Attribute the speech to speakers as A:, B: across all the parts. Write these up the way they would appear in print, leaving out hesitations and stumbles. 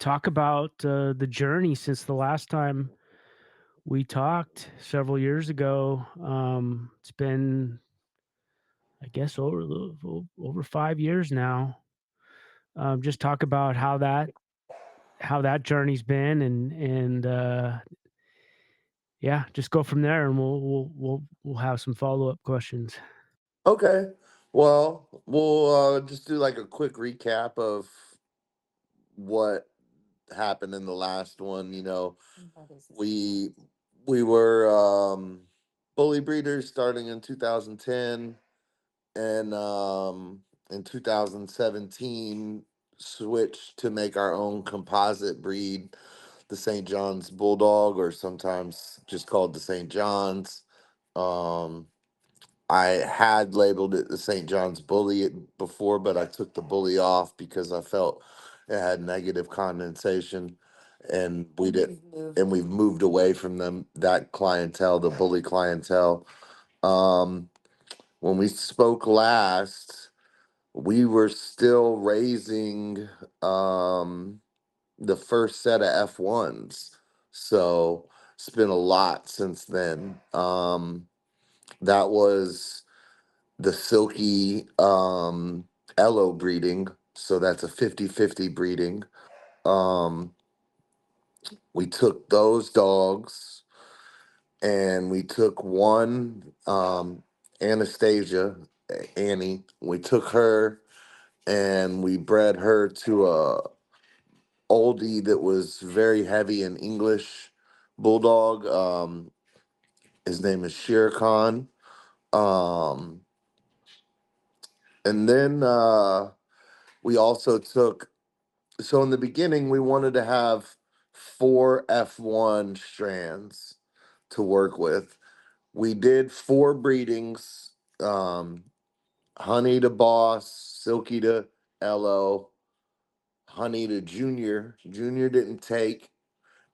A: talk about the journey since the last time we talked several years ago. It's been, I guess, over 5 years now. Just talk about how that journey's been, and yeah, just go from there, and we'll have some follow up questions.
B: Okay. Well, we'll just do like a quick recap of what happened in the last one. We we were bully breeders starting in 2010, and in 2017 switched to make our own composite breed, the St. John's Bulldog, or sometimes just called the St. John's. Um, I had labeled it the St. John's Bully before, but I took the bully off because I felt it had negative condensation, and we did, and we've moved away from that clientele, the bully clientele. Um, when we spoke last, we were still raising the first set of F1s, so it's been a lot since then. That was the silky Elo breeding. So that's a 50-50 breeding. Um, we took those dogs and we took one Anastasia, Annie. We took her and we bred her to a oldie that was very heavy in English bulldog. His name is Shere Khan. Um, and then we also took so in the beginning we wanted to have four F1 strands to work with. We did four breedings, um, honey to boss, silky to Elo, honey to junior. Junior didn't take.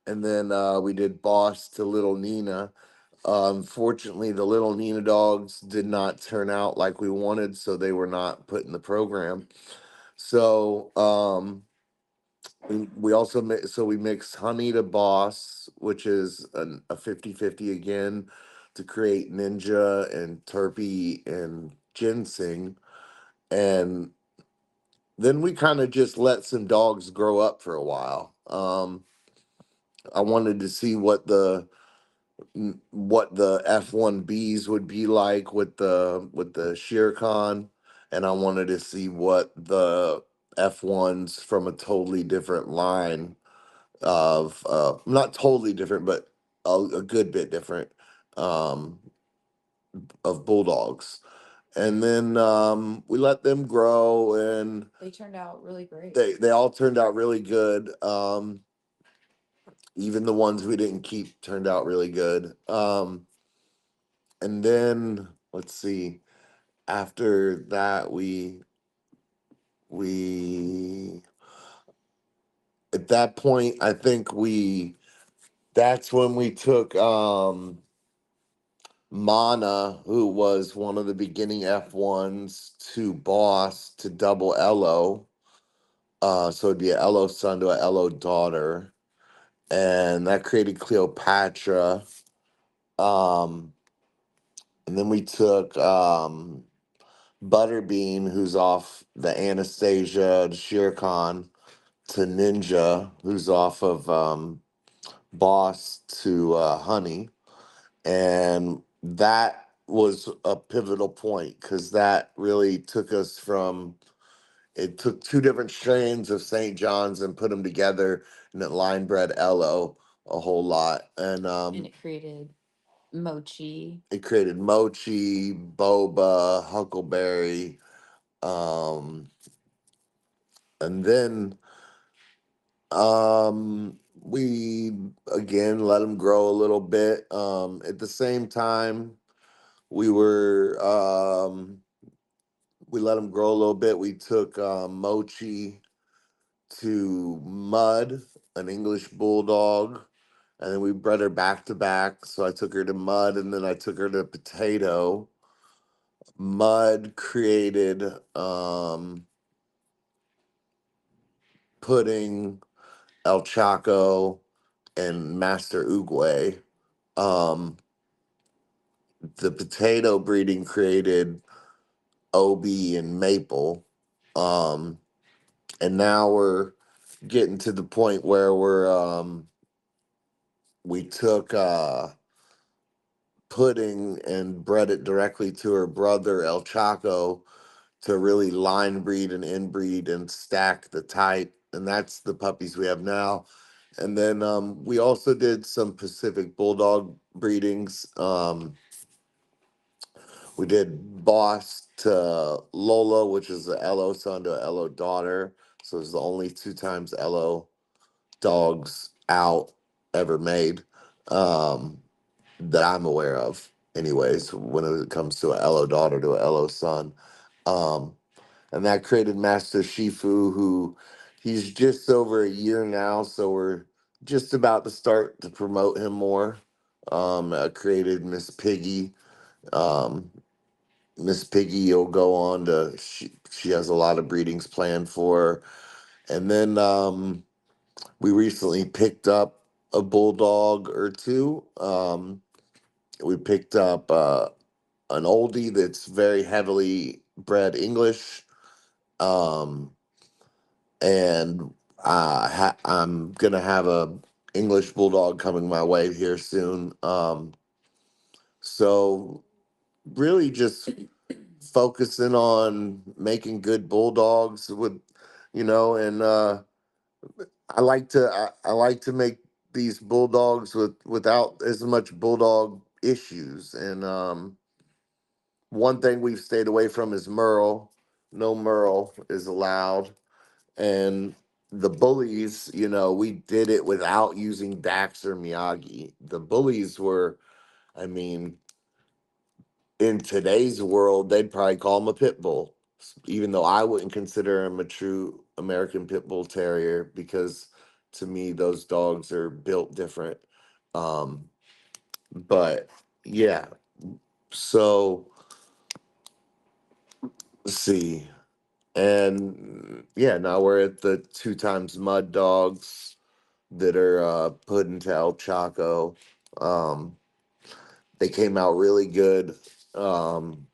B: And then we did boss to little Nina. Unfortunately, the little Nina dogs did not turn out like we wanted, so they were not put in the program. So we also so we mix honey to boss, which is a 50-50 again, to create ninja and turpy and ginseng. And then we kind of just let some dogs grow up for a while. I wanted to see what the F1Bs would be like with the Shere Khan, and I wanted to see what the F1s from a totally different line of not totally different, but a good bit different, um, of bulldogs. And then we let them grow, and they all turned out really good. Even the ones we didn't keep turned out really good. And then let's see. After that, we at that point, I think we that's when we took Mana, who was one of the beginning F1s, to Boss to double Elo. So it'd be an Elo son to an Elo daughter. And that created Cleopatra. Um, and then we took Butterbean, who's off the Anastasia, the Shere Khan, to Ninja, who's off of Boss to Honey. And that was a pivotal point because that really took us from it took two different strains of St. John's and put them together, and it line bred Elo a whole lot. And it created mochi, boba, huckleberry, um, and then we again let them grow a little bit. At the same time, we were we let them grow a little bit. We took Mochi to Mud, an English bulldog, and then we bred her back to back. So I took her to Mud, and then I took her to Potato. Mud created Pudding El Chaco, and Master Uguay. Um, the potato breeding created OB and Maple. Um, and now we're getting to the point where we took Pudding and bred it directly to her brother El Chaco to really line breed and inbreed and stack the type. And that's the puppies we have now. And then we also did some Pacific Bulldog breedings. We did Boss to Lola, which is the LO son to a LO daughter. So it's the only two times LO dogs out ever made, that I'm aware of. Anyways, when it comes to a LO daughter to a LO son. Um, and that created Master Shifu, who he's just over a year now, so we're just about to start to promote him more. Created Miss Piggy. Um, Miss Piggy will go on to she has a lot of breedings planned for her. And then we recently picked up a bulldog or two. We picked up an oldie that's very heavily bred English. Um, and I'm gonna have a English bulldog coming my way here soon. So really just focusing on making good bulldogs with, and I like to make these bulldogs without as much bulldog issues. And one thing we've stayed away from is Merle. No Merle is allowed. And the bullies, we did it without using Dax or Miyagi. The bullies were, I mean, in today's world, they'd probably call him a pit bull, even though I wouldn't consider him a true American pit bull terrier because to me, those dogs are built different. Um, but yeah, so let's see. And yeah, now we're at the two times mud dogs that are put into El Chaco. Um, they came out really good. Um,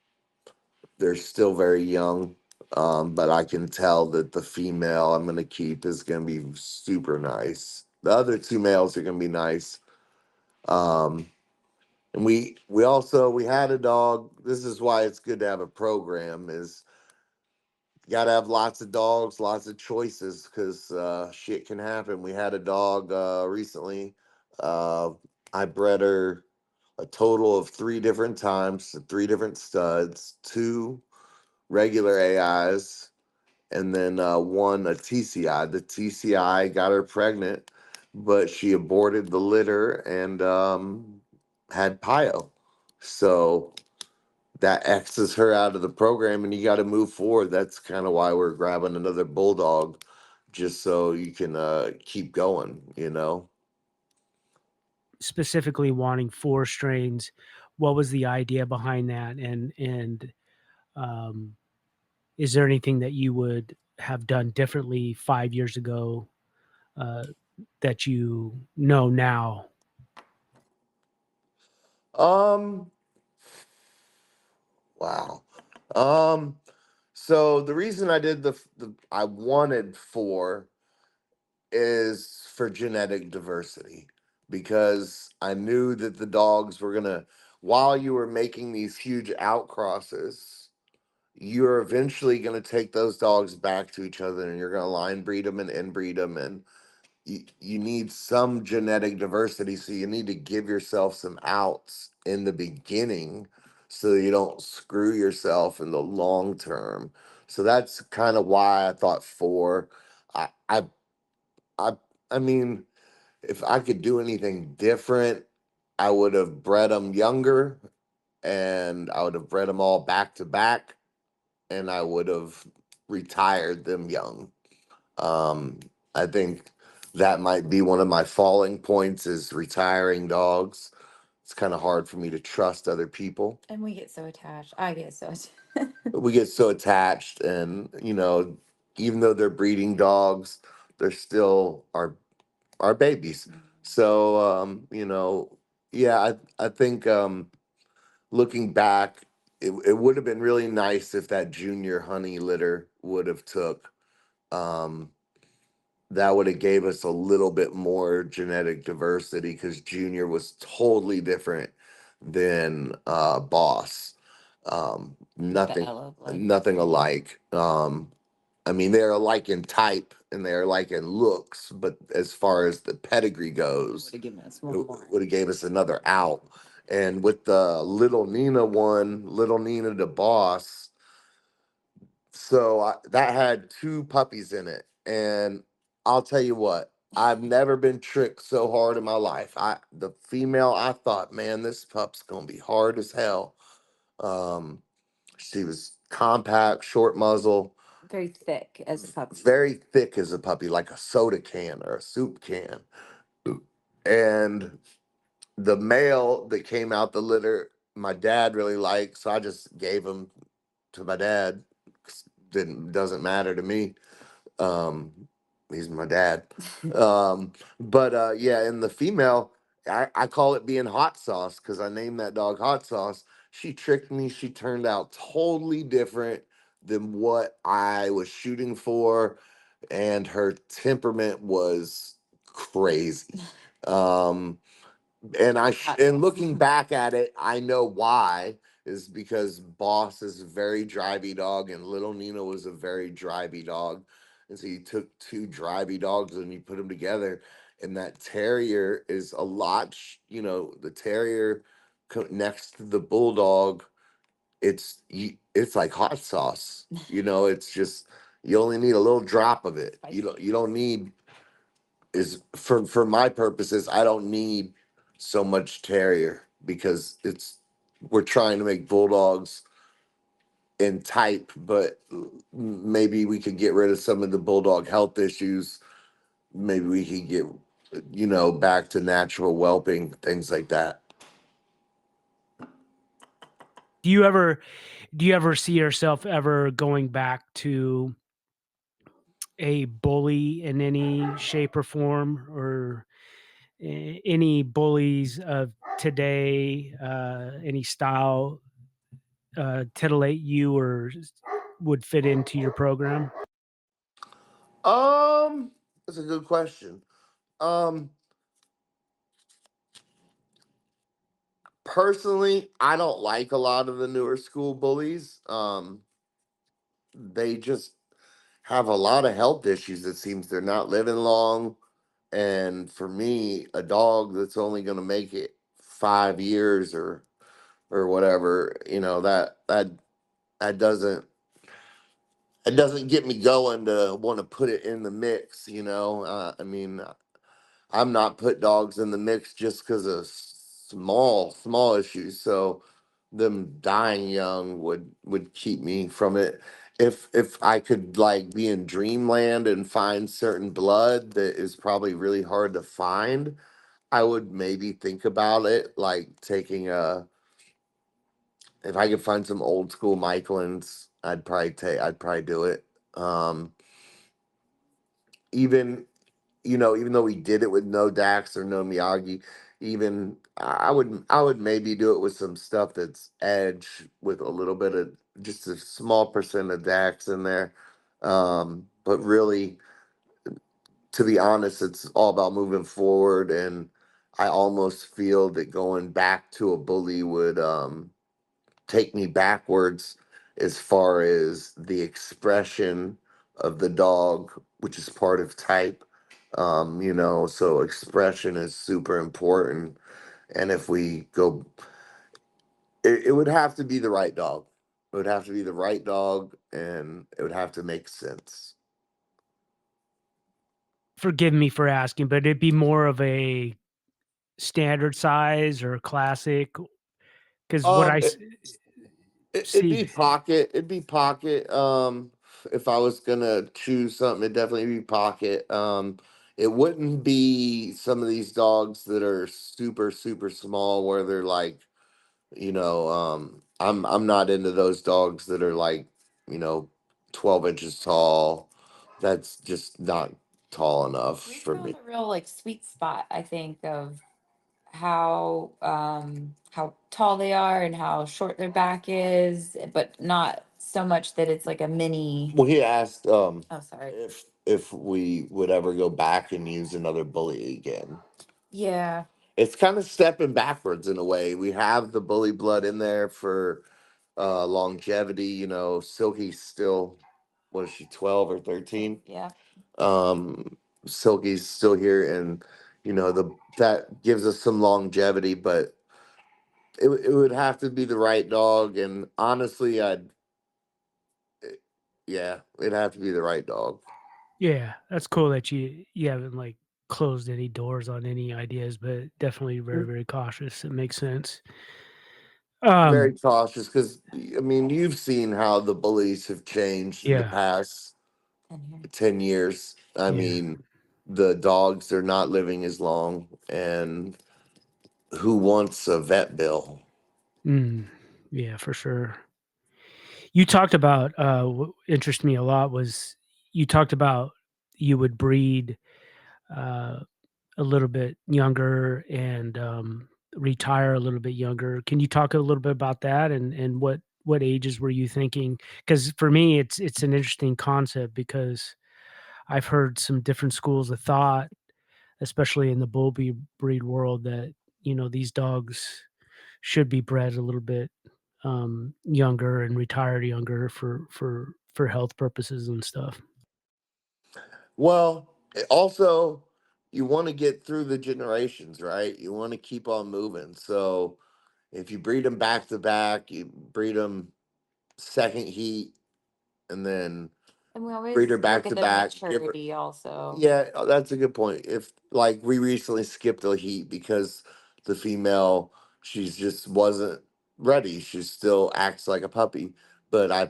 B: they're still very young, but I can tell that the female I'm going to keep is going to be super nice. The other two males are going to be nice. Um, and we had a dog. This is why it's good to have a program. Is you got to have lots of dogs, lots of choices because shit can happen. We had a dog recently. Uh, I bred her a total of three different times to three different studs, two regular AIs, and then one a TCI. The TCI got her pregnant, but she aborted the litter and had Pio. So that X's her out of the program, and you got to move forward. That's kind of why we're grabbing another bulldog, just so you can keep going.
A: Specifically wanting 4 strains, what was the idea behind that? Um, is there anything that you would have done differently 5 years ago, uh, that you know now?
B: Um. Wow. Um. So the reason I did the I wanted four is for genetic diversity because I knew that the dogs were gonna, while you were making these huge outcrosses, you're eventually gonna take those dogs back to each other and you're gonna line breed them and inbreed them, and you need some genetic diversity. So you need to give yourself some outs in the beginning so you don't screw yourself in the long term. So that's kind of why I thought four. I I I I mean, if I could do anything different, I would have bred them younger and I would have bred them all back to back and I would have retired them young. Um, I think that might be one of my falling points is retiring dogs. It's kind of hard for me to trust other people.
C: And we get so attached. I get so attached.
B: We get so attached, and even though they're breeding dogs, they're still our our babies. So yeah, I think looking back, it would have been really nice if that junior honey litter would have took. Um, that would have gave us a little bit more genetic diversity because Junior was totally different than Boss. Nothing, nothing alike. I mean, they're alike in type and they're alike in looks, but as far as the pedigree goes, would have gave us another out. And with the Little Nina one, Little Nina the Boss, that had two puppies in it, and I'll tell you what, I've never been tricked so hard in my life. The female, I thought, man, this pup's gonna be hard as hell. Um, she was compact, short muzzle,
C: Very thick as a puppy.
B: very thick as a puppy, like a soda can or a soup can. And the male that came out the litter, my dad really liked, so I just gave him to my dad. Doesn't matter to me. Um, he's my dad. But yeah, in the female, I call it being hot sauce because I named that dog hot sauce. She tricked me. She turned out totally different than what I was shooting for, and her temperament was crazy. Um, and looking back at it, I know why is because Boss is a very drivey dog, and Little Nina was a very drivey dog, and so you took two drivey dogs and you put them together, and that terrier is a lot. The terrier next to the bulldog, it's like hot sauce. It's just you only need a little drop of it. You don't need is for my purposes, I don't need so much terrier because we're trying to make bulldogs in type, but maybe we could get rid of some of the bulldog health issues. Maybe we could get back to natural whelping, things like that.
A: Do you ever see yourself ever going back to a bully in any shape or form, or any bullies of today, any style titillate you or would fit into your program?
B: That's a good question. Um, Personally, I don't like a lot of the newer school bullies. They just have a lot of health issues. It seems they're not living long. And for me, a dog that's only going to make it 5 years or whatever, that doesn't it doesn't get me going to want to put it in the mix. I mean, I'm not put dogs in the mix just because of small issues. So them dying young would keep me from it. If I could like be in dreamland and find certain blood that is probably really hard to find, I would maybe think about it, like taking a. If I could find some old school Michaelins, I'd probably do it. Um, even even though we did it with no Dax or no Miyagi, even I would maybe do it with some stuff that's edge with a little bit of just a small percent of Dax in there. But really, to be honest, it's all about moving forward, and I almost feel that going back to a bully would take me backwards as far as the expression of the dog, which is part of type. So expression is super important. And if we go, it would have to be the right dog. It would have to be the right dog, and it would have to make sense.
A: Forgive me for asking, but it'd be more of a standard size or classic, because what
B: Um, it, it'd
A: see.
B: be pocket. It'd be pocket. If I was gonna choose something, it'd definitely be pocket. It wouldn't be some of these dogs that are super, super small where they're like, I'm not into those dogs that are like, you know, 12 inches tall. That's just not. tall enough
C: We
B: for
C: found
B: me.
C: a real like sweet spot, I think, of how tall they are and how short their back is, but not so much that it's like a mini.
B: Well, he asked
C: Oh, sorry.
B: if we would ever go back and use another bully again.
C: Yeah.
B: It's kind of stepping backwards in a way. We have the bully blood in there for longevity. You know, Silky's still, what is she, 12 or 13?
C: Yeah.
B: Silky's still here, and you know that gives us some longevity, but it would have to be the right dog. And honestly, yeah, it'd have to be the right dog.
A: Yeah, that's cool that you haven't like closed any doors on any ideas, but definitely very very cautious. It makes sense.
B: Very
A: Um,
B: cautious because I mean you've seen how the bullies have changed in the
A: yeah,
B: past
C: And here.
B: 10 years. I
A: yeah,
B: mean, the dogs are not living as long, and who wants a vet bill?
A: mm, yeah, for sure. You talked about what interested me a lot was you talked about you would breed uh, a little bit younger and retire a little bit younger. Can you talk a little bit about that and what ages were you thinking? Because for me, it's an interesting concept because I've heard some different schools of thought, especially in the breed world, that these dogs should be bred a little bit younger and retired younger for health purposes and stuff.
B: Well, also, you want to get through the generations, right? You want to keep on moving. So if you breed them back to back, you breed them second heat, and then
C: And we always
B: breed her
C: look
B: back
C: at
B: to
C: the
B: back. Give her,
C: maturity also.
B: yeah, that's a good point. If like we recently skipped a heat because the female, she's just wasn't ready. She still acts like a puppy. But I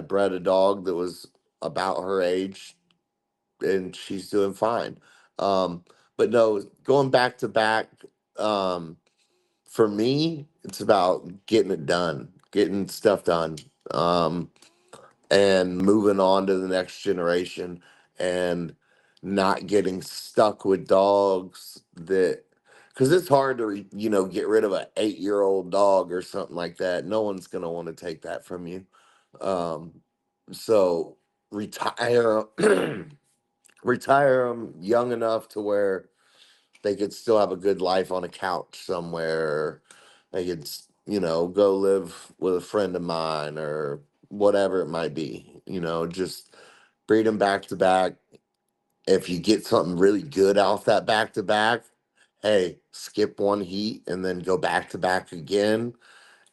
B: bred a dog that was about her age, and she's doing fine. Um, but no, going back to back, um, for me, it's about getting it done, getting stuff done. And moving on to the next generation, and not getting stuck with dogs that, because it's hard to get rid of an 8-year-old dog or something like that. No one's going to want to take that from you. um so retire retire them young enough to where they could still have a good life on a couch somewhere. They could, go live with a friend of mine or whatever it might be. Just breed them back to back. If you get something really good off that back to back, hey, skip one heat and then go back to back again.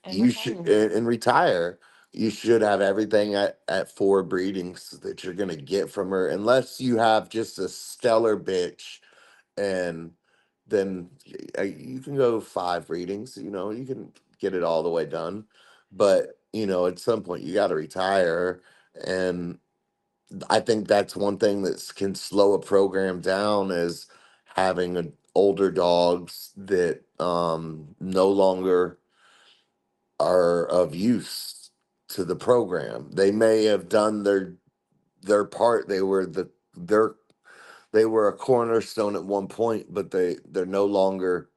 C: And
B: You should
C: retire.
B: and retire. You should have everything at 4 breedings that you're gonna get from her, unless you have just a stellar bitch, and then you can go 5 readings. You can get it all the way done, but at some point you got to retire. And I think that's one thing that can slow a program down, is having older dogs that no longer are of use to the program. They may have done their part. Their they were a cornerstone at one point, but they're no longer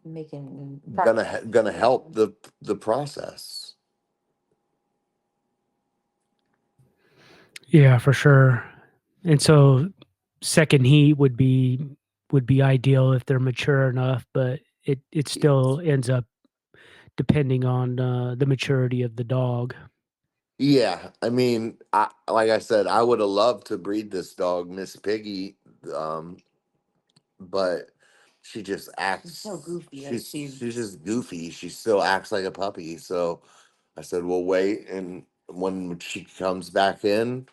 C: Making
B: gonna help the process.
A: Yeah, for sure. And so second heat would be ideal if they're mature enough, but it still ends up depending on the maturity of the dog.
B: Yeah, I mean, like I said, I would have loved to breed this dog, Miss Piggy, um, but she just
C: She's
B: acts.
C: so goofy. Like
B: She's just goofy. She still acts like a puppy. So I said, "We'll wait, and when she comes back in,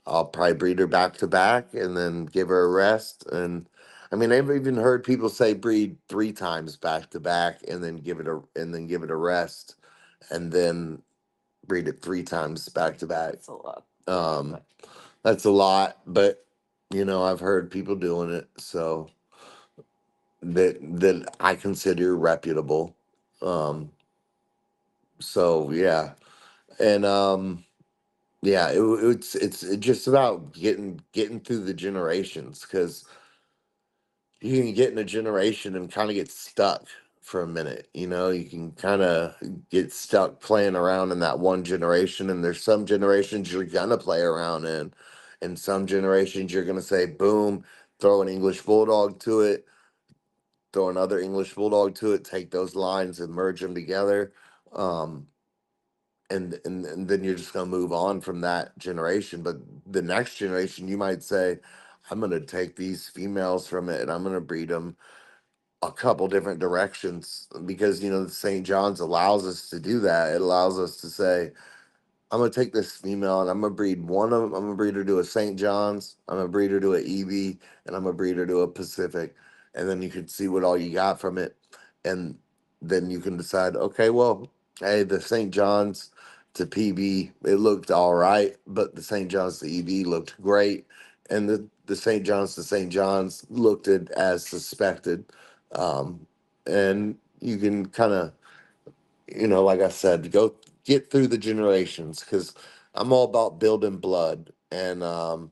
B: I'll probably breed her back to back and then give her a rest." And I mean, I've even heard people say breed 3 times back to back and then give it a rest, and then breed it 3 times back to back.
C: that's a lot.
B: Um, that's a lot, but I've heard people doing it, so that I consider reputable. Um, so yeah, and Yeah, it's just about getting through the generations, because you can get in a generation and kind of get stuck for a minute. You can kind of get stuck playing around in that one generation, and there's some generations you're gonna play around in, and some generations you're gonna say, boom, throw an English bulldog to it, throw another English bulldog to it, take those lines and merge them together. Um, and then you're just going to move on from that generation. But the next generation, you might say, I'm going to take these females from it and I'm going to breed them a couple different directions, because the St. John's allows us to do that. It allows us to say, I'm gonna take this female and I'm gonna breed one of them. I'm gonna breed her to a St. John's. I'm gonna breed her to a EB, and I'm gonna breed her to a Pacific. And then you can see what all you got from it, and then you can decide, okay, well, hey, the St. John's to PB, it looked all right, but the St. John's to EB looked great, and the St. John's to St. John's looked it as suspected. And you can kind of, like I said, go get through the generations, because I'm all about building blood. And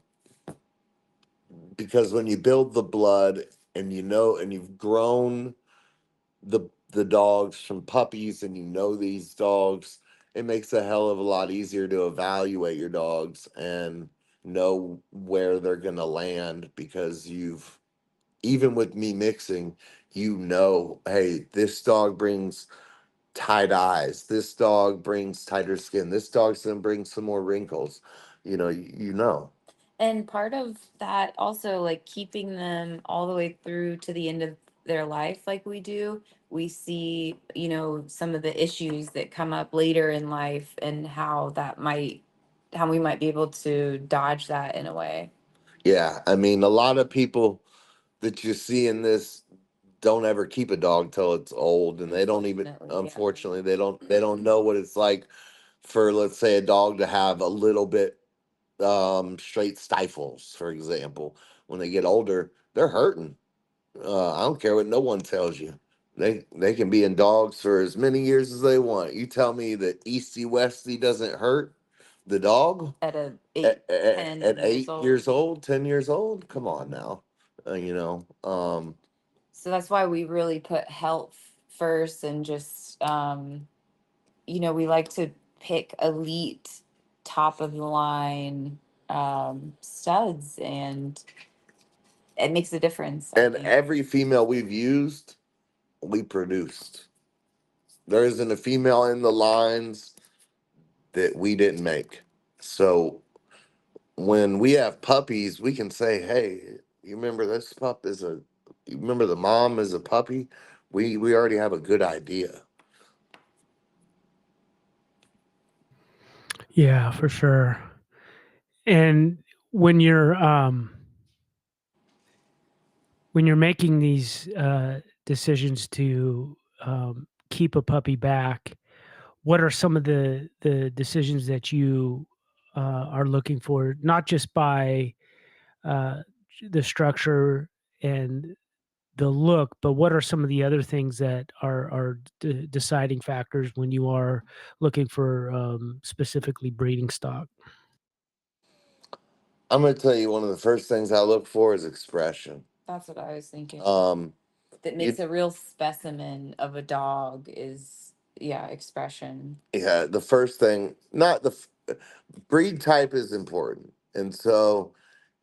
B: because when you build the blood, and and you've grown the dogs from puppies, and these dogs, it makes a hell of a lot easier to evaluate your dogs and know where they're going to land, because you've, even with me mixing, hey, this dog brings tight eyes. This dog brings tighter skin. This dog's gonna bring some more wrinkles. You know.
C: And part of that also, like keeping them all the way through to the end of their life, like we do, we see, some of the issues that come up later in life and how we might be able to dodge that in a way.
B: Yeah, I mean, a lot of people that you see in this don't ever keep a dog till it's old, and they don't even.
C: Unfortunately, yeah.
B: Unfortunately, they don't know what it's like for, let's say, a dog to have a little bit straight stifles, for example. When they get older, they're hurting. I don't care what no one tells you. They can be in dogs for as many years as they want. You tell me that Easty Westy doesn't hurt the dog
C: At a eight,
B: at
C: 10 years
B: 8 years
C: old.
B: old, 10 years old. Come on now,
C: So that's why we really put health first and just we like to pick elite, top of the line studs, and it makes a difference, I
B: and
C: think.
B: every female we've used, we produced. There isn't a female in the lines that we didn't make. So when we have puppies, we can say, "Hey, you remember this pup is a? You remember the mom is a puppy?" We already have a good idea.
A: Yeah, for sure. And when you're when you're making these decisions to keep a puppy back, what are some of the decisions that you are looking for? Not just by uh, the structure and the look, but what are some of the other things that are deciding factors when you are looking for specifically breeding stock?
B: I'm gonna tell you, one of the first things I look for is expression.
C: That's what I was thinking.
B: Um,
C: That
B: you
C: makes a real specimen of a dog is, yeah, expression.
B: yeah, the first thing, not breed type is important, and so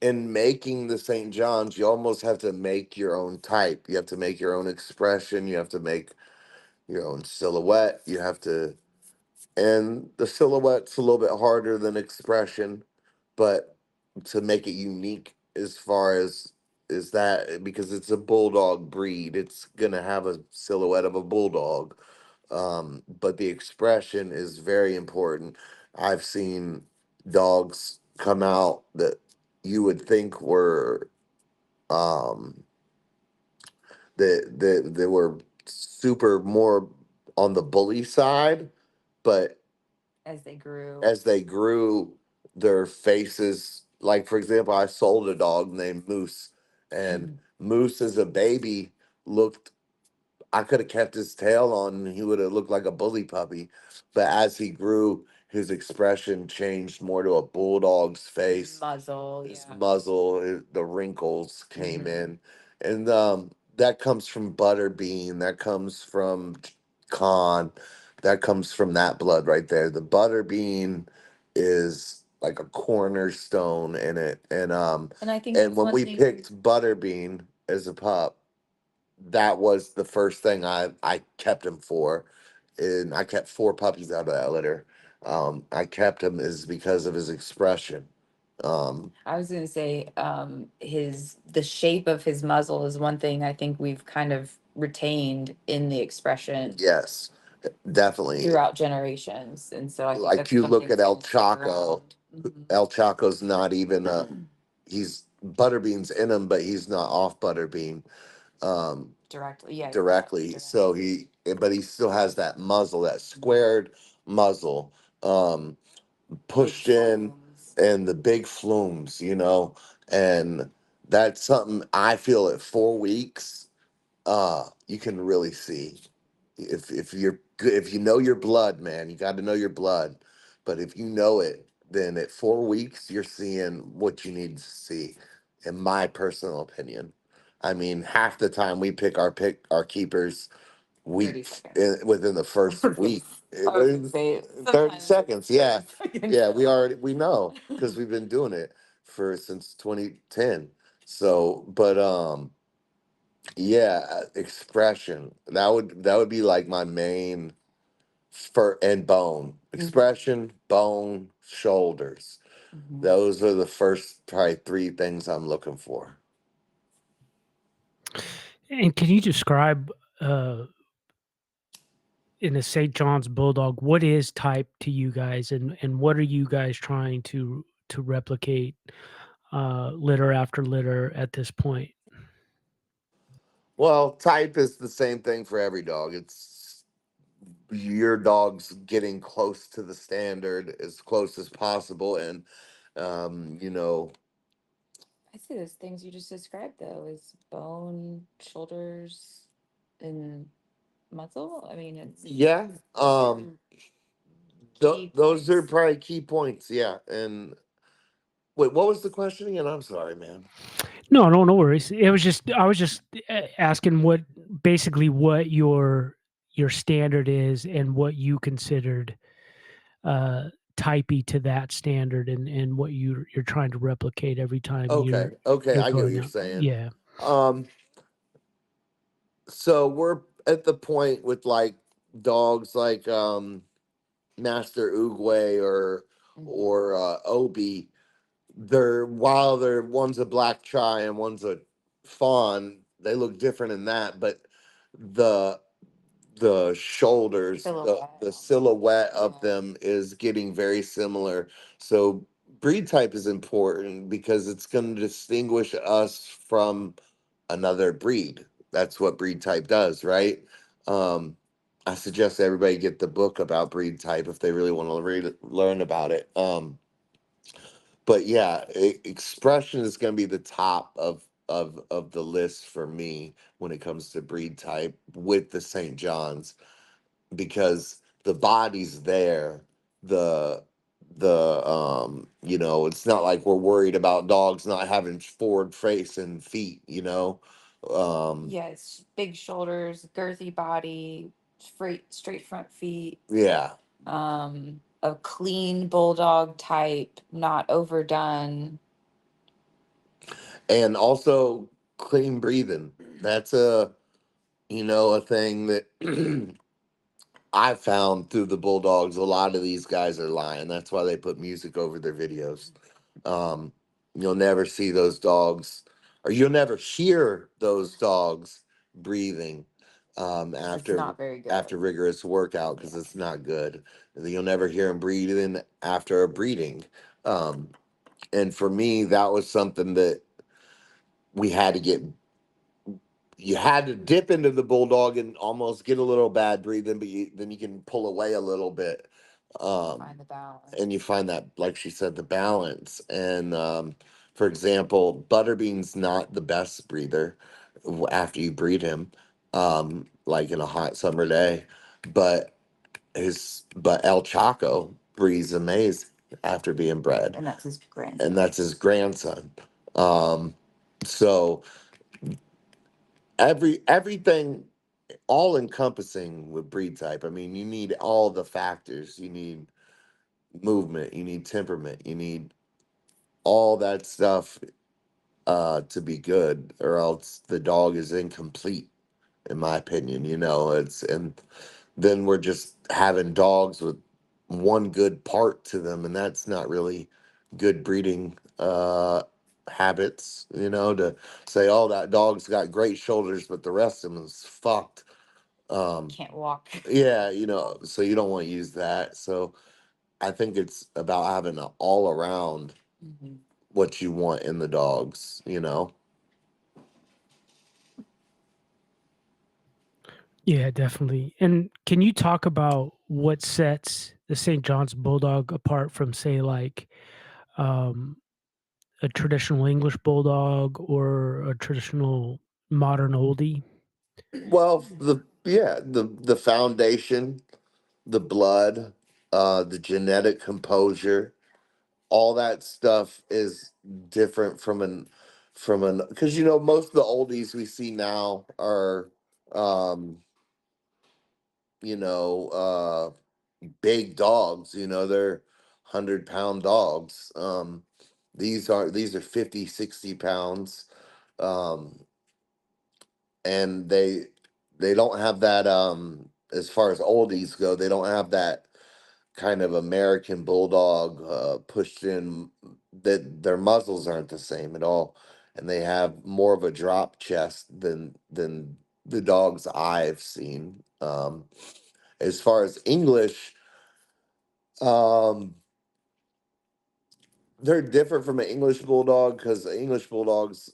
B: in making the St. John's, you almost have to make your own type. You have to make your own expression. You have to make your own silhouette. You have to, and the silhouette's a little bit harder than expression, but to make it unique, as far as is that, because it's a bulldog breed, it's gonna have a silhouette of a bulldog. But the expression is very important. I've seen dogs come out that you would think were um that were super more on the bully side, but
C: As they grew.
B: as they grew, their faces, like, for example, I sold a dog named Moose, and Moose as a baby looked, I could have kept his tail on and he would have looked like a bully puppy. But as he grew, his expression changed more to a bulldog's face.
C: Muzzle,
B: His
C: yeah.
B: muzzle, the wrinkles came in, and that comes from Butterbean. That comes from Khan. That comes from that blood right there. The Butterbean is like a cornerstone in it,
C: And I think
B: and
C: that's
B: when
C: one
B: we
C: thing.
B: picked Butterbean as a pup, that was the first thing I kept him for, and I kept four puppies out of that litter. I kept him is because of his expression.
C: I was gonna say, the shape of his muzzle is one thing I think we've kind of retained in the expression
B: Yes, definitely.
C: throughout generations, and so I think
B: Like
C: that's
B: you look
C: something
B: at
C: that's
B: El
C: gonna stick
B: Chaco.
C: around. Mhm.
B: El Chaco's not even he's Butterbean's in him, but he's not off Butterbean
C: Directly, yeah, he's not
B: directly. So but he still has that muzzle, that squared muzzle,
C: big
B: pushed in,
C: plumes.
B: and the big flumes, and that's something I feel at 4 weeks, you can really see. If you're good, if you know your blood, man, you got to know your blood. But if you know it, then at 4 weeks, you're seeing what you need to see, in my personal opinion. I mean, half the time we pick our keepers
C: 30
B: week
C: seconds.
B: within the first week.
C: I was gonna say
B: 30
C: sometimes
B: seconds, yeah.
C: 30 seconds.
B: Yeah, we know because we've been doing it for since 2010. So, but yeah, expression. That would be like my main fur and bone. Expression, bone, shoulders.
C: Mhm.
B: Those are the first probably three things I'm looking for.
A: And can you describe uh, in a St. John's Bulldog what is type to you guys, and what are you guys trying to replicate litter after litter at this point?
B: Well, type is the same thing for every dog. It's your dog's getting close to the standard as close as possible, and um, you know,
C: I see those things you just described though, is bone, shoulders, and muzzle. I mean, it's
B: yeah,
C: those are key
B: those are
C: points.
B: probably key points. Yeah, and wait, what was the question again? I'm sorry, man.
A: No, no, no worries. It was just I was just asking what basically what your standard is and what you considered uh typey to that standard, and what you're trying to replicate every time
B: Okay, okay,
A: you're
B: I get what
A: going
B: you're
A: out.
B: saying.
A: Yeah.
B: Um, so we're at the point with like dogs like Master Oogway or Obi. They're while they're one's a black chai and one's a fawn, they look different in that, but the the shoulders, the silhouette of them is getting very similar. So breed type is important because it's going to distinguish us from another breed. That's what breed type does, right? Um, I suggest everybody get the book about breed type if they really want to learn about it. But yeah, expression is going to be the top of the list for me when it comes to breed type with the St. John's, because the body's there. The it's not like we're worried about dogs not having forward face and feet,
C: Yes, big shoulders, girthy body, straight front feet.
B: yeah.
C: A clean bulldog type, not overdone.
B: And also clean breathing. That's a thing that I found through the Bulldogs. A lot of these guys are lying. That's why they put music over their videos. Um, you'll never see those dogs, or you'll never hear those dogs breathing
C: It's
B: after
C: not very good.
B: after rigorous workout because
C: Yeah.
B: it's not good. You'll never hear them breathing after a breeding. Um, and for me, that was something that we had to get. You had to dip into the bulldog and almost get a little bad breathing, but then you can pull away a little bit,
C: Find the balance.
B: and you find that, like she said, the balance. And for example, Butterbean's not the best breather after you breed him, like in a hot summer day, but El Chaco breeds amazing after being bred.
C: And that's his grandson.
B: And that's his grandson. So everything all encompassing with breed type. I mean, you need all the factors. You need movement, you need temperament, you need all that stuff to be good, or else the dog is incomplete, in my opinion. It's and then we're just having dogs with one good part to them, and that's not really good breeding habits. To say, oh, that dog's got great shoulders, but the rest of them is fucked.
C: Can't walk.
B: Yeah, so you don't want to use that. So I think it's about having an all around what you want in the dogs.
A: Yeah, definitely. And can you talk about what sets the St. John's Bulldog apart from, say, like um, a traditional English Bulldog or a traditional modern oldie?
B: Well, the foundation, the blood, the genetic composure, all that stuff is different from an because most of the oldies we see now are um you know big dogs. They're 100-pound dogs. These are 50, 60 pounds. um and they don't have that, as far as oldies go, they don't have that kind of American bulldog pushed in. That their muzzles aren't the same at all, and they have more of a drop chest than the dogs I've seen. As far as English, um, they're different from an English bulldog because English bulldogs,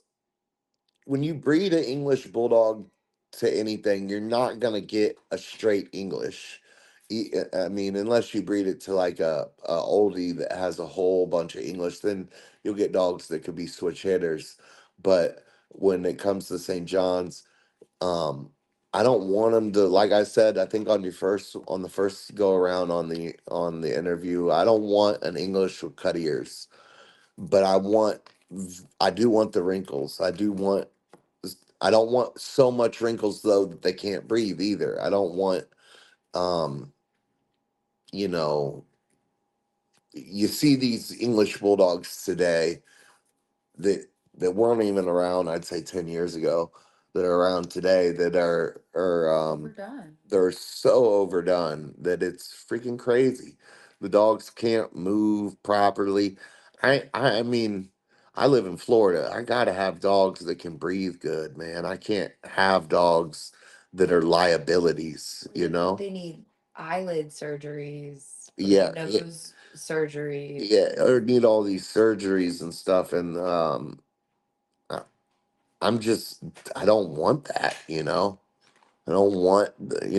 B: when you breed an English bulldog to anything, you're not gonna get a straight English. I mean, unless you breed it to like a oldie that has a whole bunch of English, then you'll get dogs that could be switch hitters. But when it comes to St. John's, um, I don't want them to. Like I said, I think on the first go around on the interview, I don't want an English with cut ears, but I do want the wrinkles. I don't want so much wrinkles though that they can't breathe either. I don't want, um, you know, you see these English bulldogs today that weren't even around, I'd say 10 years ago, that are around today that are
C: Overdone.
B: they're so overdone that it's freaking crazy. The dogs can't move properly. I mean, I live in Florida. I gotta have dogs that can breathe good, man. I can't have dogs that are liabilities.
C: They need eyelid surgeries,
B: Yeah,
C: nose surgeries.
B: yeah, or need all these surgeries and stuff, and I- I'm just I don't want that. I don't want,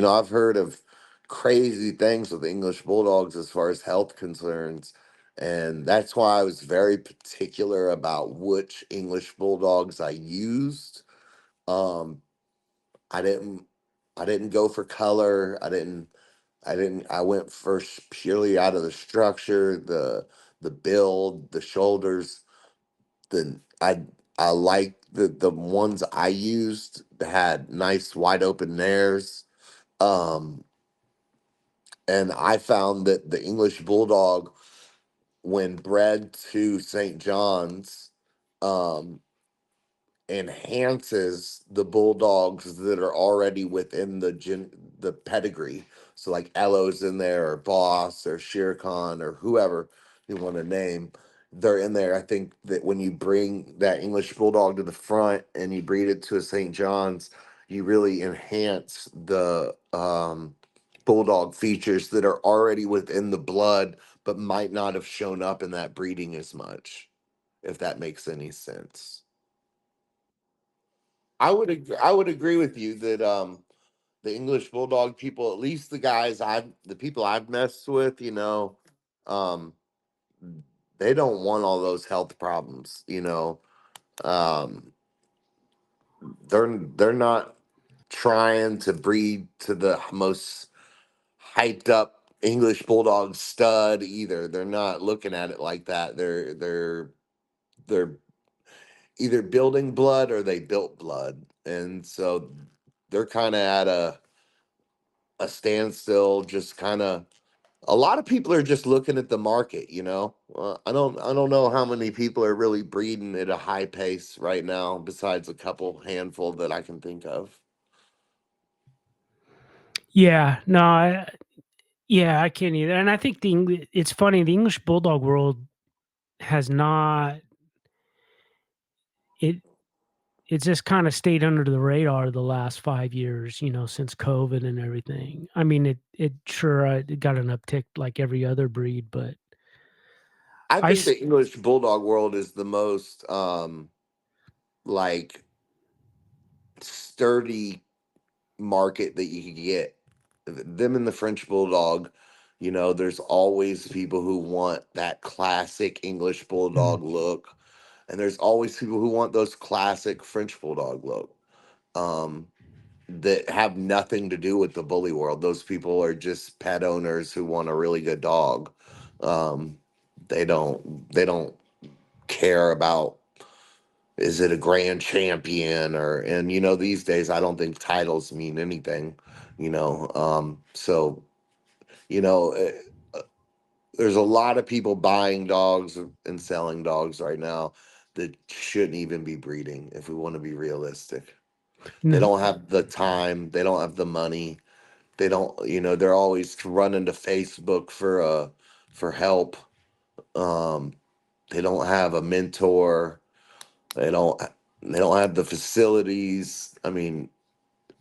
B: I've heard of crazy things with English bulldogs as far as health concerns. And that's why I was very particular about which English bulldogs I used. Um, I didn't, I didn't go for color. I went first purely out of the structure, the build, the shoulders. The, I liked the ones I used had nice wide open nares. Um, and I found that the English Bulldog, when bred to St. John's, um, enhances the bulldogs that are already within the pedigree. So like Elo's in there, or Boss, or Shere Khan, or whoever you want to name. They're in there. I think that when you bring that English bulldog to the front and you breed it to a St. John's, you really enhance the bulldog features that are already within the blood, but might not have shown up in that breeding as much, if that makes any sense. I would agree with you that the English Bulldog people, at least the people I've messed with, um they don't want all those health problems. Um they're not trying to breed to the most hyped up English Bulldog stud either. They're not looking at it like that. They're either building blood or they built blood, and so they're kind of at a standstill. Just kind of a lot of people are just looking at the market. I don't know how many people are really breeding at a high pace right now, besides a couple handful that I can think of.
A: Yeah, no, yeah, I can't either. And I think it's funny. The English Bulldog world has not it. It's just kind of stayed under the radar the last 5 years. Since COVID and everything. I mean, it sure it got an uptick like every other breed, but
B: I
A: I
B: think
A: s-
B: the English Bulldog world is the most like sturdy market that you could get. Them and the French Bulldog, there's always people who want that classic English
A: mm,
B: Bulldog look, and there's always people who want those classic French Bulldog look. Um, that have nothing to do with the bully world. Those people are just pet owners who want a really good dog. Um, they don't care about, is it a grand champion, and these days I don't think titles mean anything. So you know eh, uh, there's a lot of people buying dogs and selling dogs right now that shouldn't even be breeding, if we want to be realistic. They
A: no,
B: don't have the time, they don't have the money, they don't, they're always running to Facebook for help. um they don't have a mentor. They don't they don't have the facilities. I mean,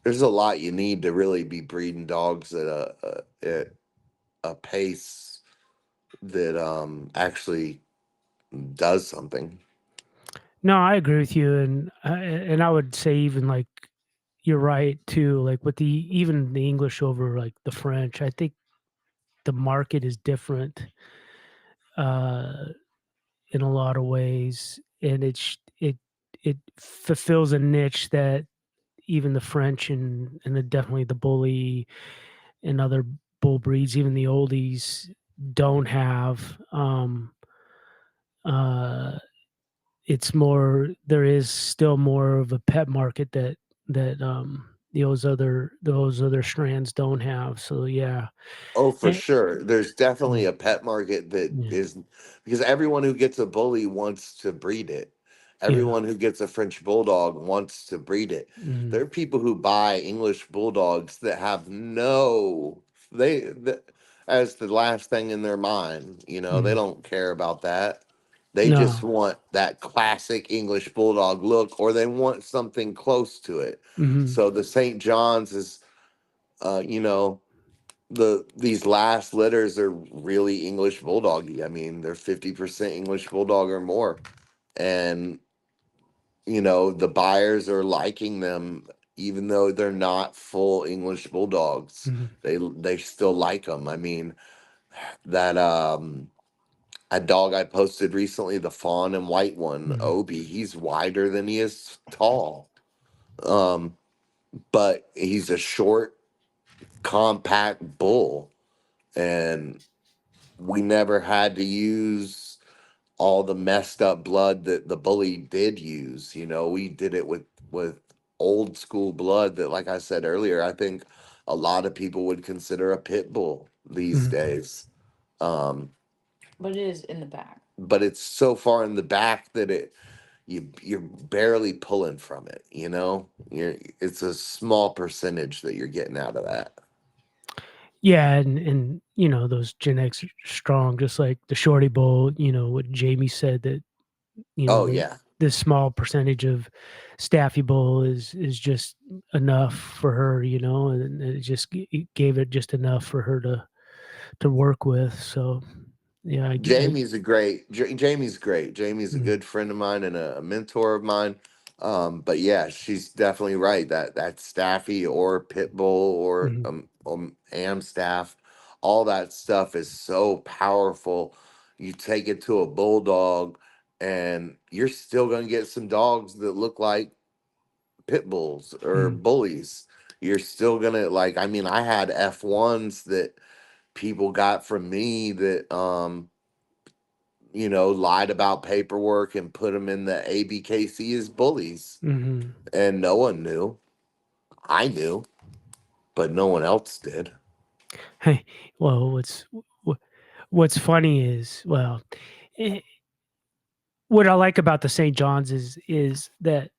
B: there's a lot you need to really be breeding dogs at a pace that actually does something.
A: no, I agree with you, and I would say even like you're right too. Like with even the English over like the French, I think the market is different uh, in a lot of ways, and it fulfills a niche that even the French and definitely the bully and other bull breeds, even the oldies, don't have. Uh, it's more there is still more of a pet market that those other strands don't have. So yeah,
B: Oh, for
A: Eh,
B: sure. There's definitely
A: mm,
B: a pet market that
A: yeah,
B: is, because everyone who gets a bully wants to breed it.
A: yeah,
B: Everyone who gets a French bulldog wants to breed it.
A: mm,
B: There are people who buy English bulldogs that have as the last thing in their mind. They
A: mm,
B: don't care about that. They just
A: no,
B: want that classic English bulldog look, or they want something close to it.
A: mhm,
B: So the St. John's is, uh, you know, these last litters are really English bulldoggy. I mean, they're 50% English bulldog or more. And the buyers are liking them even though they're not full English bulldogs.
A: mhm,
B: They still like them. I mean, that a dog I posted recently, the fawn and white one,
A: mhm,
B: Obi, he's wider than he is tall. Um, but he's a short, compact bull, and we never had to use all the messed up blood that the bully did use. We did it with old school blood that, like I said earlier, I think a lot of people would consider a pit bull these
A: mhm.
B: days. Um,
C: But it is in the back.
B: but it's so far in the back that you're barely pulling from it. It's a small percentage that you're getting out of that.
A: Yeah, and those genetics are strong, just like the Shorty Bowl. What Jamie said that
B: Oh
A: the
B: yeah.
A: this small percentage of Staffy Bull is just enough for her. And it gave it just enough for her to work with. So yeah,
B: Jamie's great. Jamie's a
A: mm,
B: good friend of mine and a mentor of mine. But yeah, she's definitely right. That Staffy or Pitbull or
A: mhm,
B: Am Staff, all that stuff is so powerful. You take it to a bulldog, and you're still gonna get some dogs that look like pit bulls or
A: mm,
B: bullies. You're still gonna, like, I mean, I had F1s that people got from me that lied about paperwork and put them in the ABKC as bullies,
A: Hmm.
B: and no one knew. I knew, but no one else did.
A: Hey, well, what's funny is, well, eh, what I like about the St. John's is that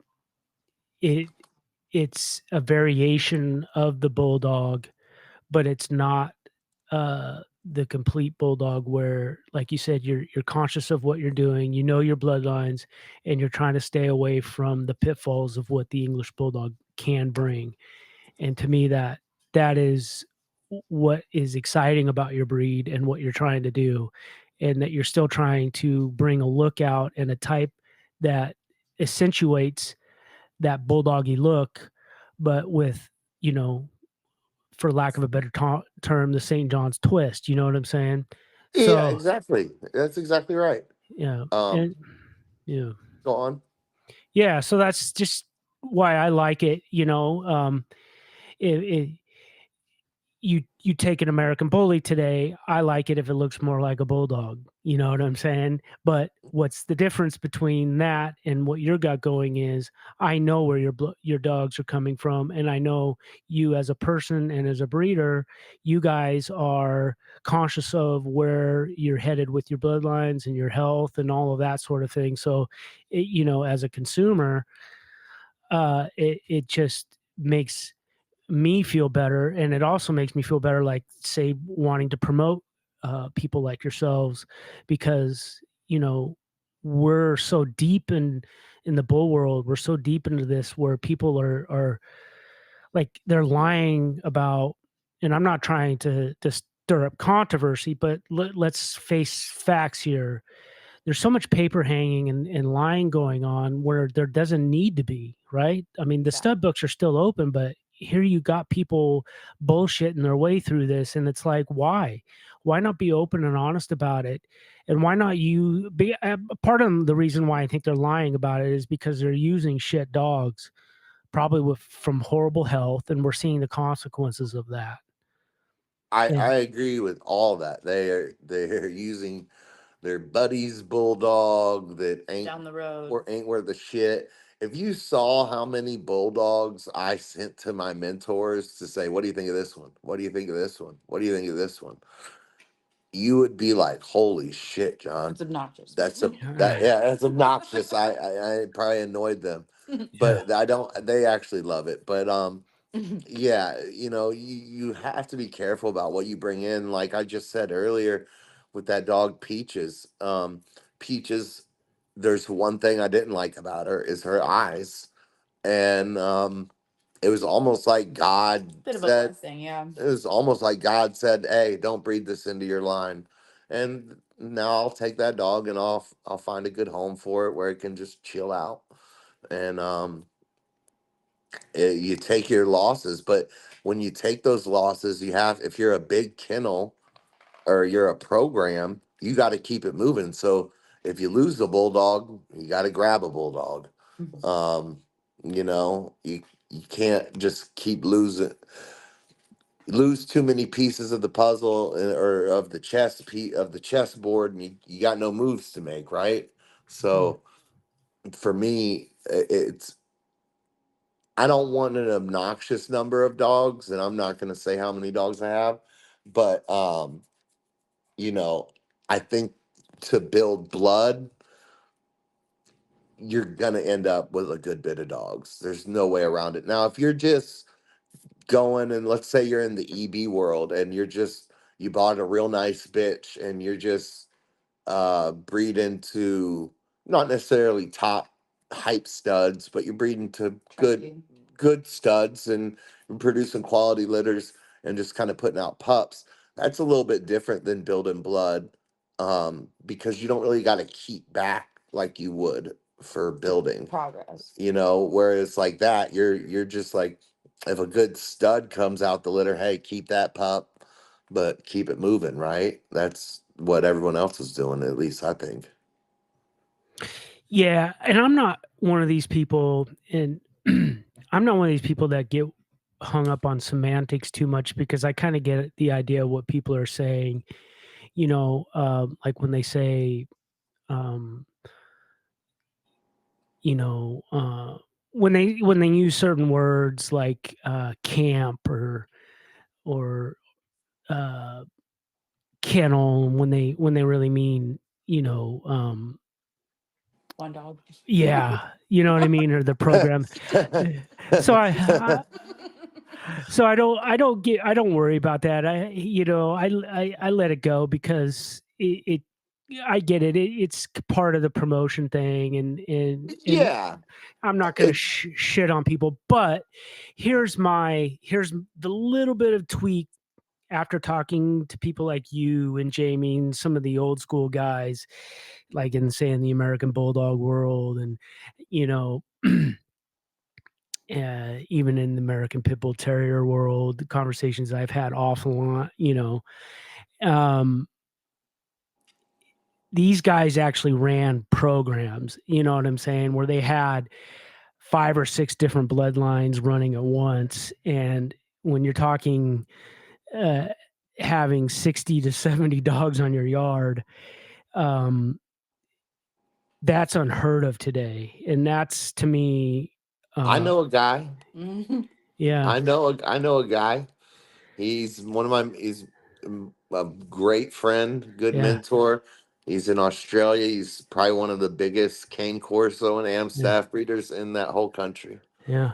A: it it's a variation of the bulldog, but it's not the complete bulldog where, like you said, you're conscious of what you're doing, you know your bloodlines, and you're trying to stay away from the pitfalls of what the English bulldog can bring. And to me, that is what is exciting about your breed and what you're trying to do, and that you're still trying to bring a look out and a type that accentuates that bulldoggy look, but with, you know, for lack of a better term, the St. John's twist. You know what I'm saying?
B: Yeah,
A: So
B: exactly. That's exactly right.
A: yeah,
B: Um,
A: and yeah,
B: Go on.
A: yeah. So that's just why I like it. You know, it, you take an American Bully today, I like it if it looks more like a bulldog. You know what I'm saying? But what's the difference between that and what your got going is I know where your dogs are coming from, and I know you as a person and as a breeder, you guys are conscious of where you're headed with your bloodlines and your health and all of that sort of thing. So, as a consumer, it just makes me feel better, and it also makes me feel better, like, say, wanting to promote people like yourselves, because you know we're so deep in the bull world, we're so deep into this where people are like, they're lying about, and I'm not trying to stir up controversy, but let's face facts here. There's so much paper hanging and lying going on where there doesn't need to be, right? I mean, the
C: Yeah.
A: stud books are still open, but here you got people bullshitting their way through this, and it's like, why? Why not be open and honest about it? And why not you be part of the reason why I think they're lying about it is because they're using shit dogs, probably with from horrible health, and we're seeing the consequences of that.
B: I
A: And
B: agree with all that. They're using their buddy's bulldog that
C: Down the road.
B: ain't worth the shit. If you saw how many bulldogs I sent to my mentors to say, "What do you think of this one? What do you think of this one? What do you think of this one?" You would be like, "Holy shit, John!
C: It's obnoxious.
B: That's obnoxious." I probably annoyed them,
A: yeah,
B: but I don't. They actually love it, but yeah, you have to be careful about what you bring in. Like I just said earlier with that dog Peaches. Peaches, there's one thing I didn't like about her is her eyes. And it was almost like God
C: Bit of a
B: said,
C: blessing, yeah.
B: it was almost like God said, "Hey, don't breed this into your line." And now I'll take that dog and I'll find a good home for it where it can just chill out. And you take your losses, but when you take those losses, if you're a big kennel or you're a program, you got to keep it moving. So if you lose the bulldog, you got to grab a bulldog. Um, you can't just keep lose too many pieces of the puzzle, or of the of the chessboard, and you got no moves to make, right?
A: mm,
B: So for me, it's I don't want an obnoxious number of dogs, and I'm not going to say how many dogs I have, but you know, I think to build blood, you're going to end up with a good bit of dogs. There's no way around it. Now, if you're just going, and let's say you're in the EB world and you bought a real nice bitch and you're just breed into not necessarily top hype studs, but you're breeding to good studs and producing quality litters and just kind of putting out pups. That's a little bit different than building blood, because you don't really got to keep back like you would for building.
C: Progress.
B: Whereas like that, you're just like, if a good stud comes out the litter, hey, keep that pup, but keep it moving, right? That's what everyone else is doing, at least I think.
A: yeah, and I'm not one of these people, and I'm not one of these people that get hung up on semantics too much because I kind of get the idea of what people are saying. Like when they say, um, you know, when they use certain words like camp or uh, kennel, when they really mean, you know,
C: One dog.
A: yeah, you know what I mean, or the program. So I don't worry about that. I let it go because it I get it. It's part of the promotion thing, and
B: Yeah.
A: I'm not going to
B: It,
A: shit on people. But here's the little bit of tweak after talking to people like you and Jamie and some of the old school guys, like in say in the American Bulldog world, and you know. Even in the American Pit Bull Terrier world, the conversations I've had offline, um, these guys actually ran programs, you know what I'm saying, where they had 5 or 6 different bloodlines running at once. And when you're talking uh, having 60 to 70 dogs on your yard, um, that's unheard of today. And that's to me,
B: I
A: uh,
B: know a guy.
C: Mhm.
A: yeah,
B: I know a guy. He's one of my. He's a great friend, good
A: yeah,
B: mentor. He's in Australia. He's probably one of the biggest cane corso and
A: yeah,
B: Amstaff breeders in that whole country.
A: yeah.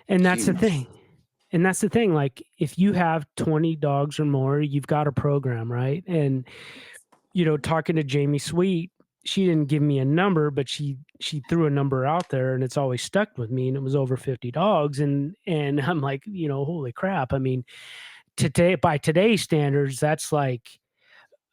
A: And that's the
B: Huge.
A: thing. And that's the thing. Like, if you have 20 dogs or more, you've got a program, right? And talking to Jamie Sweet, she didn't give me a number, but she threw a number out there, and it's always stuck with me. And it was over 50 dogs, and I'm like, holy crap! I mean, today by today's standards, that's like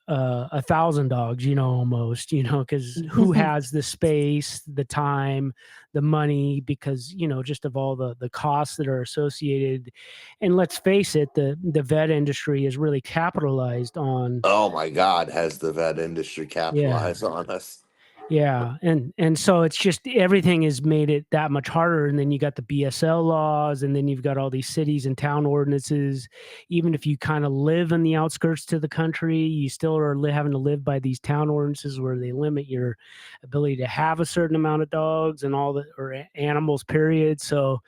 A: 1,000 dogs, almost, because who has the space, the time, the money, because just of all the costs that are associated. And let's face it, the vet industry is really capitalized on.
B: Oh my God, has the vet industry
A: Yeah,
B: capitalized on us?
A: yeah, and so it's just everything has made it that much harder, and then you got the BSL laws, and then you've got all these cities and town ordinances. Even if you kind of live in the outskirts to the country, you still are having to live by these town ordinances where they limit your ability to have a certain amount of dogs and all the or animals. Period. So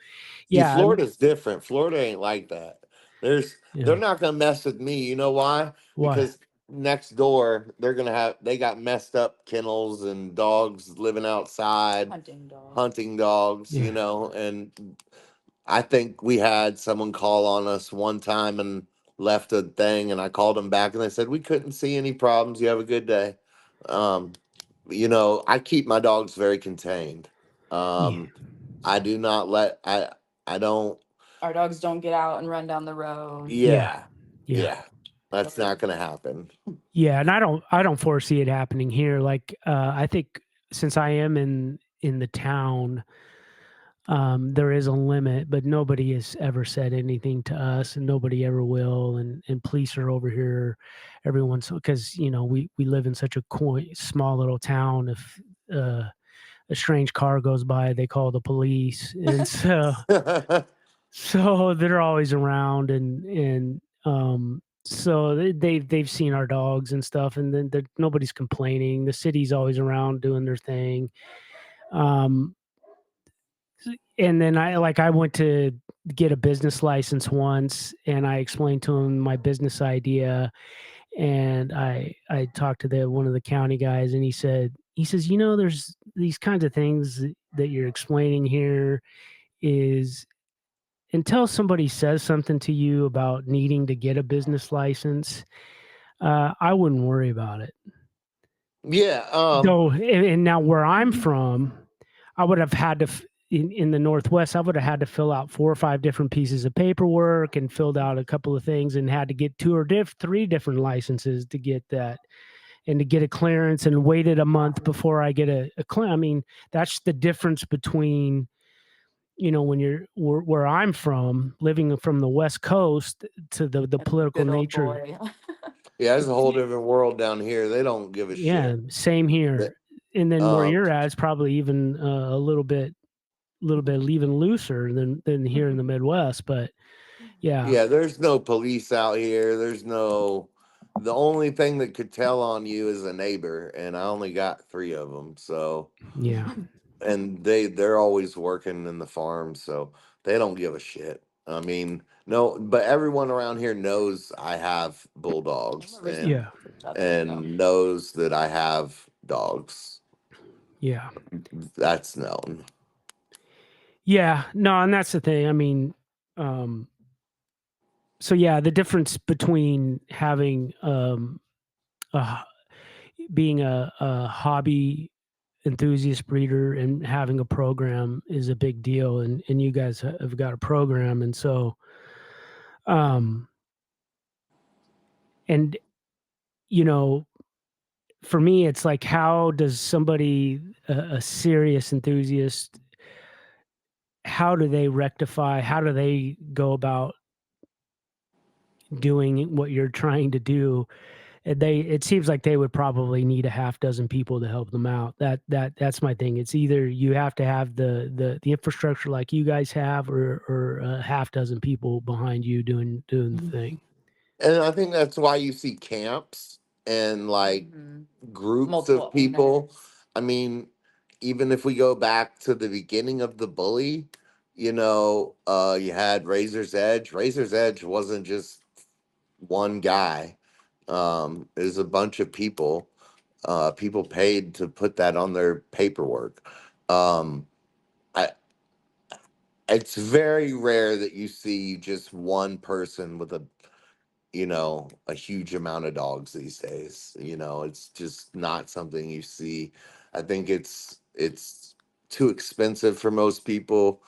B: See,
A: yeah,
B: Florida's different. Florida ain't like that. They're
A: yeah.
B: not gonna mess with me. You know why?
A: Why?
B: Because next door they got messed up kennels and dogs living outside,
C: Hunting dog.
B: hunting dogs,
A: Yeah,
B: and I think we had someone call on us one time and left a thing, and I called them back and they said we couldn't see any problems. You have a good day. Um, I keep my dogs very contained.
A: yeah,
B: I do not let I don't.
C: Our dogs don't get out and run down the road.
A: yeah,
B: Yeah,
A: yeah.
B: yeah, that's not gonna happen.
A: Yeah, and I don't foresee it happening here. Like, I think since I am in the town, there is a limit, but nobody has ever said anything to us, and nobody ever will. And police are over here, everyone's because we live in such a small little town. If a strange car goes by, they call the police, and so they're always around, and so they've seen our dogs and stuff, and then nobody's complaining. The city's always around doing their thing. Um, and then I went to get a business license once, and I explained to him my business idea, and I talked to the one of the county guys, and he says, there's these kinds of things that you're explaining here is until somebody says something to you about needing to get a business license, I wouldn't worry about it.
B: Yeah.
A: Though, and now where I'm from, I would have had to in the Northwest, I would have had to fill out 4 or 5 different pieces of paperwork and filled out a couple of things and had to get 2 or 3 different licenses to get that and to get a clearance and waited a month before I get a clearance. I mean, that's the difference between when you're where I'm from, living from the West Coast to the
C: And
A: political
C: good old
A: nature.
C: boy.
B: Yeah, there's a whole different world down here. They don't give a
A: Yeah,
B: shit.
A: same
B: That
A: here. And then where
B: um
A: you're at is probably even a little bit. little bit even looser than here in the Midwest. But yeah,
B: Yeah, there's no police out here. There's no. The only thing that could tell on you is a neighbor, and I only got three of them. So,
A: yeah,
B: and they're always working in the farm, so they don't give a shit. I mean, no, but everyone around here knows I have bulldogs
A: yeah,
B: and knows that I have dogs.
A: yeah,
B: That's known.
A: yeah. No, and that's the thing. I mean, um, so yeah, the difference between having a, being a hobby enthusiast breeder and having a program is a big deal, and you guys have got a program, and so um and you know, for me it's like, how does somebody, a serious enthusiast, how do they rectify, how do they go about doing what you're trying to do? And it seems like they would probably need a half dozen people to help them out. That's my thing. It's either you have to have the infrastructure like you guys have, or a half dozen people behind you doing the thing.
B: And I think that's why you see camps and like groups
C: Multiple
B: of people.
C: owners.
B: I mean, even if we go back to the beginning of the bully, you had Razor's Edge. Razor's Edge wasn't just one guy. It was a bunch of people. People paid to put that on their paperwork. Um, I, it's very rare that you see just one person with a huge amount of dogs these days. It's just not something you see. I think it's too expensive for most people.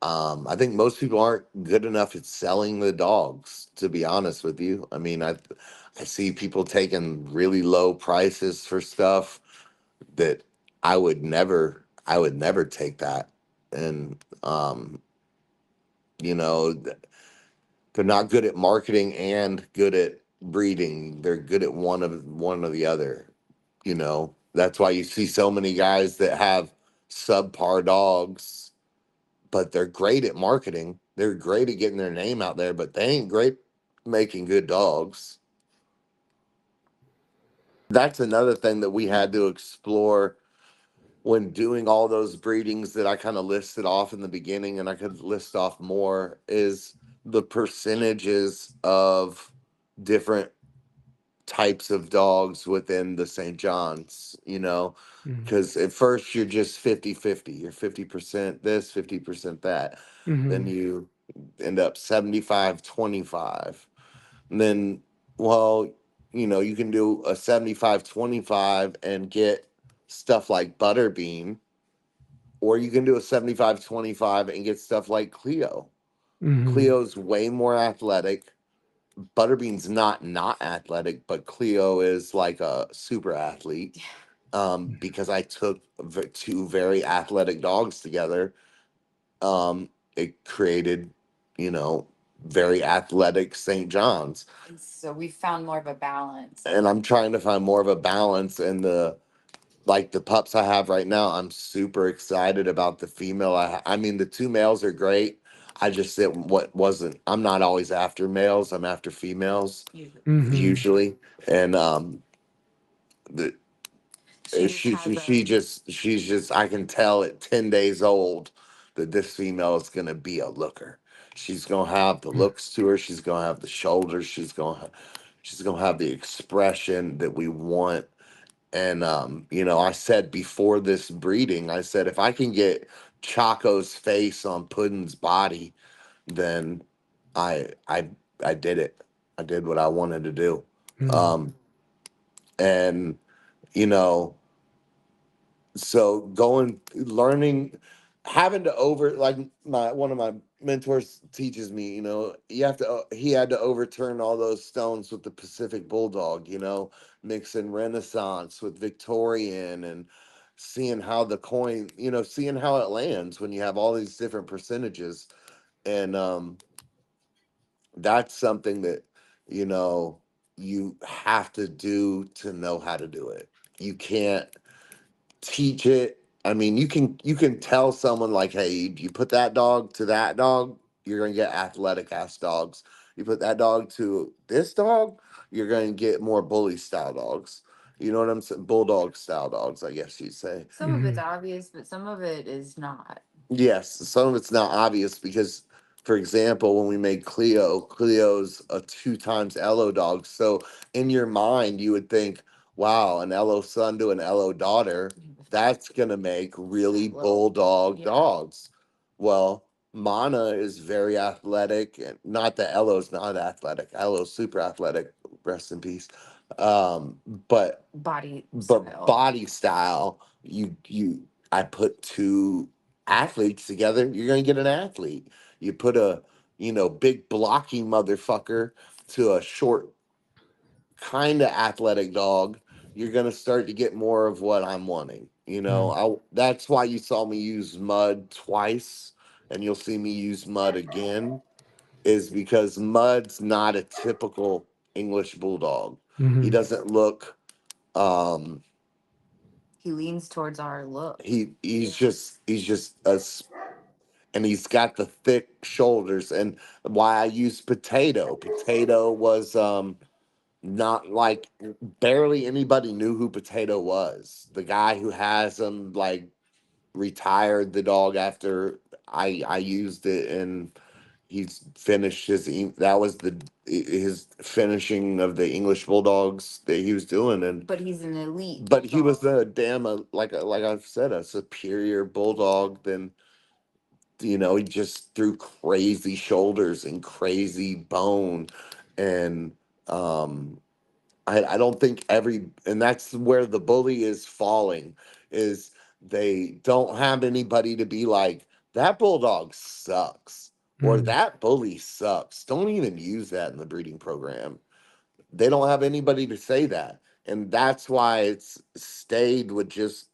B: I think most people aren't good enough at selling the dogs, to be honest with you. I mean, I see people taking really low prices for stuff that I would never take that. And you know, they're not good at marketing and good at breeding. They're good at one of the other. That's why you see so many guys that have subpar dogs, but they're great at marketing. They're great at getting their name out there, but they ain't great making good dogs. That's another thing that we had to explore when doing all those breedings that I kind of listed off in the beginning, and I could list off more, is the percentages of different types of dogs within the St. John's,
A: Mm-hmm.
B: because at first you're just 50-50. You're 50% this, 50% that. Then
A: Mm-hmm.
B: you end up 75-25. And then, well, you can do a 75-25 and get stuff like Butterbean, or you can do a 75-25 and get stuff like Cleo.
A: Mm-hmm.
B: Cleo's way more athletic. Butterbean's not athletic, but Cleo is like a super athlete. Because I took two very athletic dogs together, it created, you know, very athletic St. John's.
C: So we found more of a balance.
B: And I'm trying to find more of a balance in the pups I have right now. I'm super excited about the female. I mean, the two males are great. I just said what wasn't. I'm not always after males. I'm after females
C: Usually.
A: Mm-hmm.
B: usually, and the
C: She just
B: she
C: has
B: she
C: a
B: just she's just I can tell at 10 days old that this female is gonna be a looker. She's gonna have the looks to her. She's gonna have the shoulders. She's gonna have the expression that we want. And I said before this breeding, I said if I can get Chaco's face on Puddin's body, then I I I did it. I did what I wanted to do.
A: Mm-hmm.
B: Um, and you know, so learning, having to like my one of my mentors teaches me, you have to he had to overturn all those stones with the Pacific Bulldog, mixing Renaissance with Victorian, and seeing how the coin, seeing how it lands when you have all these different percentages. And that's something that you know you have to do to know how to do it. You can't teach it. I mean, you can tell someone like, hey, you put that dog to that dog, you're gonna get athletic ass dogs. You put that dog to this dog, you're gonna get more bully style dogs. You know what I'm saying? Bulldog style dogs, I guess you'd say.
C: Some of it's obvious, but some of it is not.
B: Yes, some of it's not obvious because, for example, when we made Cleo, Cleo's a two times Elo dog. So in your mind, you would think, wow, an Elo son to an Elo daughter, that's gonna make really bulldog
C: Yeah.
B: dogs. Well, Mana is very athletic, and not that Elo's not athletic. Elo's super athletic. Rest in peace. Um, but
C: Body
B: but
C: style.
B: body style, you I put two athletes together, you're gonna get an athlete. You put a big blocky motherfucker to a short kind of athletic dog, you're gonna start to get more of what I'm wanting. That's why you saw me use Mud twice, and you'll see me use Mud again, is because Mud's not a typical English bulldog. He doesn't look um
C: He leans towards our look.
B: he's just and he's got the thick shoulders. And why I use Potato was not like, barely anybody knew who Potato was. The guy who has him like retired the dog after I used it, and he's finished that was his finishing of the English Bulldogs that he was doing. And
C: But he's an elite.
B: but he was a damn like I've said, a superior bulldog than, he just threw crazy shoulders and crazy bone. And um I don't think and that's where the bully is falling, is they don't have anybody to be like, that bulldog sucks, or that bully sucks. Don't even use that in the breeding program. They don't have anybody to say that. And that's why it's stayed with just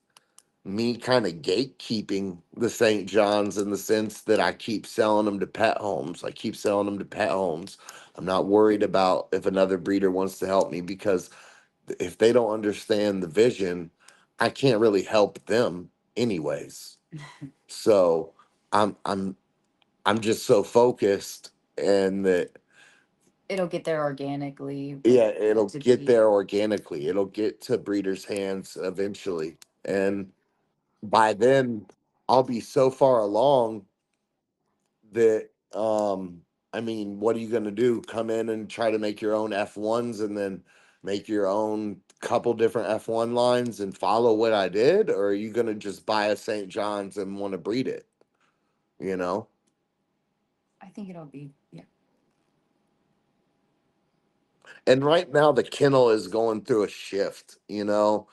B: me kind of gatekeeping the St. John's, in the sense that I keep selling them to pet homes. I keep selling them to pet homes. I'm not worried about if another breeder wants to help me, because if they don't understand the vision, I can't really help them anyways. So I'm I'm just so focused, and that
C: It'll get there organically.
B: yeah, it'll
C: to
B: get
C: be-
B: there organically. It'll get to breeders' hands eventually. And by then I'll be so far along that I mean, what are you going to do? Come in and try to make your own F1s, and then make your own couple different F1 lines and follow what I did? Or are you going to just buy a St. John's and want to breed it? You know?
C: I think it'll be, yeah.
B: And right now the kennel is going through a shift, you know?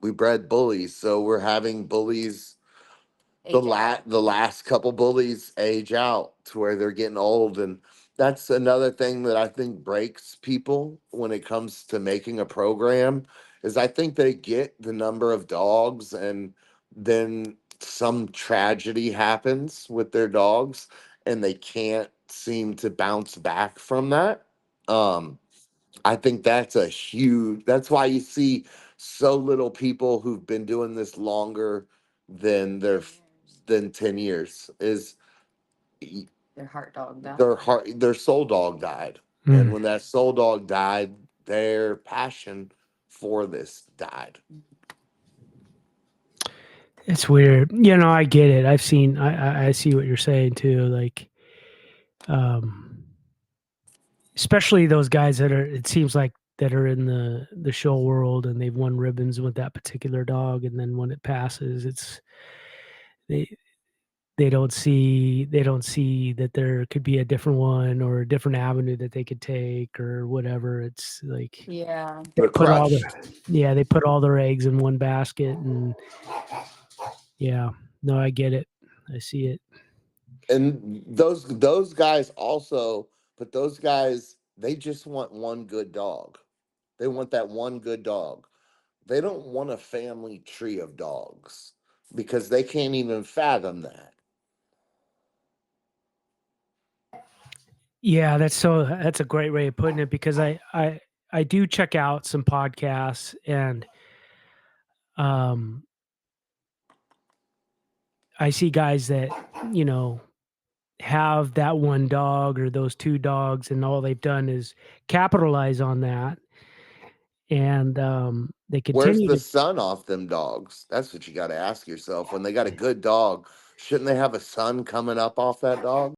B: We bred bullies, so we're having bullies. The last couple bullies age out to where they're getting old. And that's another thing that I think breaks people when it comes to making a program, is I think they get the number of dogs, and then some tragedy happens with their dogs, and they can't seem to bounce back from that. um I think that's why you see so little people who've been doing this longer than than 10 years, is
C: Their heart dog died.
B: their soul dog died. And when that soul dog died, their passion for this died.
A: It's weird. I get it. I see what you're saying too. Like, especially those guys it seems like, that are in the show world, and they've won ribbons with that particular dog. And then when it passes, they, they don't see that there could be a different one, or a different avenue that they could take, or whatever. It's like,
C: Yeah.
B: They're crushed.
A: they put all their eggs in one basket. And yeah, no, I get it. I see it.
B: And those guys also, but those guys, they just want one good dog. They want that one good dog. They don't want a family tree of dogs, because they can't even fathom that.
A: Yeah, that's a great way of putting it, because I do check out some podcasts, and um I see guys that, you know, have that one dog or those two dogs, and all they've done is capitalize on that. And they
B: Where's
A: continue
B: the
A: to.
B: sun off them dogs? That's what you got to ask yourself. When they got a good dog, shouldn't they have a sun coming up off that dog?